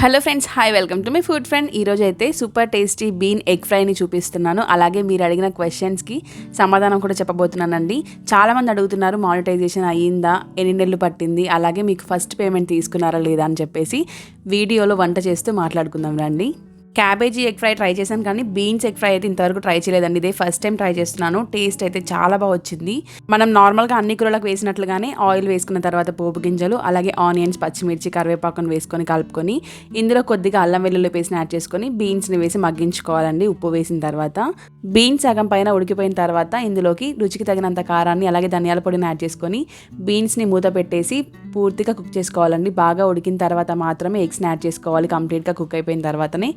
Hello friends, hi, welcome to my food friend. ఈరోజు అయితే super tasty been egg ఫ్రైని చూపిస్తున్నాను. అలాగే మీరు అడిగిన క్వశ్చన్స్కి సమాధానం కూడా చెప్పబోతున్నానండి. చాలామంది అడుగుతున్నారు మానిటైజేషన్ అయ్యిందా, ఎన్ని నెలలు పట్టింది, అలాగే మీకు ఫస్ట్ పేమెంట్ తీసుకున్నారా లేదా అని చెప్పేసి వీడియోలో వంట చేస్తూ మాట్లాడుకుందాం రండి. క్యాబేజీ ఎగ్ ఫ్రై ట్రై చేశాను, కానీ బీన్స్ ఎగ్ ఫ్రై అయితే ఇంతవరకు ట్రై చేయలేదండి. ఇదే ఫస్ట్ టైం ట్రై చేస్తున్నాను. టేస్ట్ అయితే చాలా బాగా వచ్చింది. మనం నార్మల్గా అన్ని కూరలకు వేసినట్లుగానే ఆయిల్ వేసుకున్న తర్వాత పోపు గింజలు, అలాగే ఆనియన్స్, పచ్చిమిర్చి, కరివేపాకును వేసుకొని కలుపుకొని ఇందులో కొద్దిగా అల్లం వెల్లుల్లి పేస్ట్ని యాడ్ చేసుకొని బీన్స్ని వేసి మగ్గించుకోవాలండి. ఉప్పు వేసిన తర్వాత బీన్స్ సగం పైన ఉడికిపోయిన తర్వాత ఇందులోకి రుచికి తగినంత కారాన్ని, అలాగే ధనియాల పొడిని యాడ్ చేసుకొని బీన్స్ని మూత పెట్టేసి పూర్తిగా కుక్ చేసుకోవాలండి. బాగా ఉడికిన తర్వాత మాత్రమే ఎగ్స్ని యాడ్ చేసుకోవాలి. కంప్లీట్గా కుక్ అయిపోయిన తర్వాతనే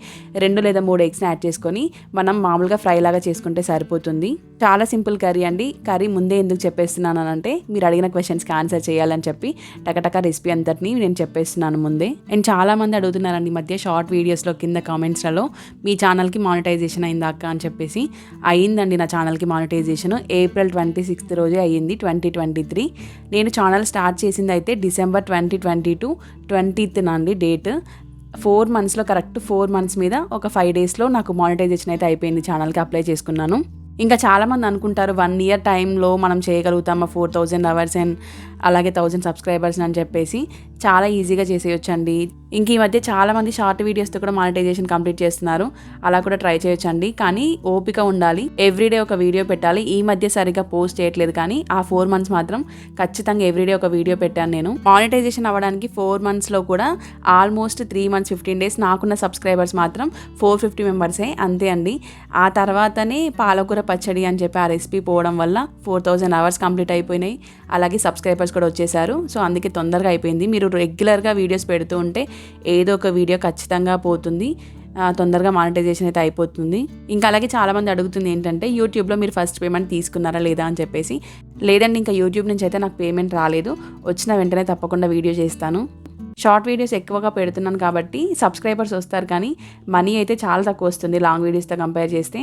2 లేదా 3 ఎగ్స్ని యాడ్ చేసుకొని మనం మామూలుగా ఫ్రై లాగా చేసుకుంటే సరిపోతుంది. చాలా సింపుల్ కర్రీ అండి. కర్రీ ముందే ఎందుకు చెప్పేస్తున్నాను అంటే మీరు అడిగిన క్వశ్చన్స్కి ఆన్సర్ చేయాలని చెప్పి టకటక రెసిపీ అంతటిని నేను చెప్పేస్తున్నాను ముందే. అండ్ చాలామంది అడుగుతున్నారండి ఈ మధ్య షార్ట్ వీడియోస్లో కింద కామెంట్స్లలో మీ ఛానల్కి మానిటైజేషన్ అయిందా అక్క అని చెప్పేసి. అయ్యిందండి, నా ఛానల్కి మానిటైజేషన్ April 26 రోజే అయ్యింది, 2023. నేను ఛానల్ స్టార్ట్ చేసింది అయితే December 2022 20th అండి డేట్. 4 monthsలో కరెక్ట్ 4 months మీద ఒక 5 daysలో నాకు మానిటైజేషన్ అయితే అయిపోయింది. ఛానల్కి అప్లై చేసుకున్నాను. ఇంకా చాలామంది అనుకుంటారు 1 year టైంలో మనం చేయగలుగుతామా 4000 hours అండ్ అలాగే 1000 subscribers అని చెప్పేసి. చాలా ఈజీగా చేసేయొచ్చండి. ఇంక ఈ మధ్య చాలామంది షార్ట్ వీడియోస్తో కూడా మానిటైజేషన్ కంప్లీట్ చేస్తున్నారు. అలా కూడా ట్రై చేయొచ్చండి, కానీ ఓపిక ఉండాలి. ఎవ్రీడే ఒక వీడియో పెట్టాలి. ఈ మధ్య సరిగ్గా పోస్ట్ చేయట్లేదు, కానీ ఆ 4 months మాత్రం ఖచ్చితంగా ఎవ్రీడే ఒక వీడియో పెట్టాను నేను. మానిటైజేషన్ అవ్వడానికి 4 monthsలో కూడా ఆల్మోస్ట్ 3 months 15 days నాకున్న సబ్స్క్రైబర్స్ మాత్రం 450 members అంతే అండి. ఆ తర్వాతనే పాలకూర పచ్చడి అని చెప్పి ఆ రెసిపీ పోవడం వల్ల 4000 hours కంప్లీట్ అయిపోయినాయి. అలాగే సబ్స్క్రైబర్స్ కూడా వచ్చేసారు. సో అందుకే తొందరగా అయిపోయింది. మీరు రెగ్యులర్గా వీడియోస్ పెడుతూ ఉంటే ఏదో ఒక వీడియో ఖచ్చితంగా పోతుంది, తొందరగా మానిటైజేషన్ అయితే అయిపోతుంది. ఇంకా అలాగే చాలామంది అడుగుతుంది ఏంటంటే యూట్యూబ్లో మీరు ఫస్ట్ పేమెంట్ తీసుకున్నారా లేదా అని చెప్పేసి. లేదండి, ఇంకా యూట్యూబ్ నుంచి అయితే నాకు పేమెంట్ రాలేదు. వచ్చిన వెంటనే తప్పకుండా వీడియో చేస్తాను. షార్ట్ వీడియోస్ ఎక్కువగా పెడుతున్నాను కాబట్టి సబ్స్క్రైబర్స్ వస్తారు, కానీ మనీ అయితే చాలా తక్కువ వస్తుంది లాంగ్ వీడియోస్తో కంపేర్ చేస్తే.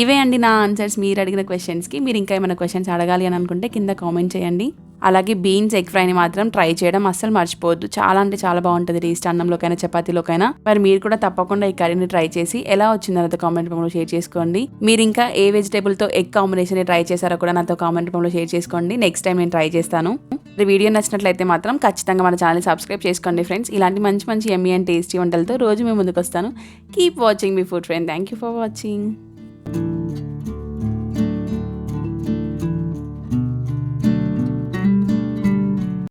ఇవే అండి నా ఆన్సర్స్ మీరు అడిగిన క్వశ్చన్స్కి. మీరు ఇంకా ఏమైనా క్వశ్చన్స్ అడగాలి అని అనుకుంటే కింద కామెంట్ చేయండి. అలాగే బీన్స్ ఎగ్ ఫ్రైని మాత్రం ట్రై చేయడం అస్సలు మర్చిపోవద్దు. చాలా అంటే చాలా బాగుంటుంది టేస్ట్, అన్నంలోకైనా చపాతీలోకైనా. మరి మీరు కూడా తప్పకుండా ఈ కర్రీని ట్రై చేసి ఎలా వచ్చిందో నాతో కామెంట్ రూపంలో షేర్ చేసుకోండి. మీరు ఇంకా ఏ వెజిటేబుల్తో ఎగ్ కాంబినేషన్ ట్రై చేశారో కూడా నాతో కామెంట్ రూపంలో షేర్ చేసుకోండి. నెక్స్ట్ టైం నేను ట్రై చేస్తాను. ఈ వీడియో నచ్చినట్లయితే మాత్రం ఖచ్చితంగా మన ఛానల్ సబ్స్క్రైబ్ చేసుకోండి ఫ్రెండ్స్. ఇలాంటి మంచి మంచి యమ్మీ అండ్ టేస్టీ వంటలతో రోజు మేము ముందుకు వస్తాను. Keep watching me food friend. Thank you for watching.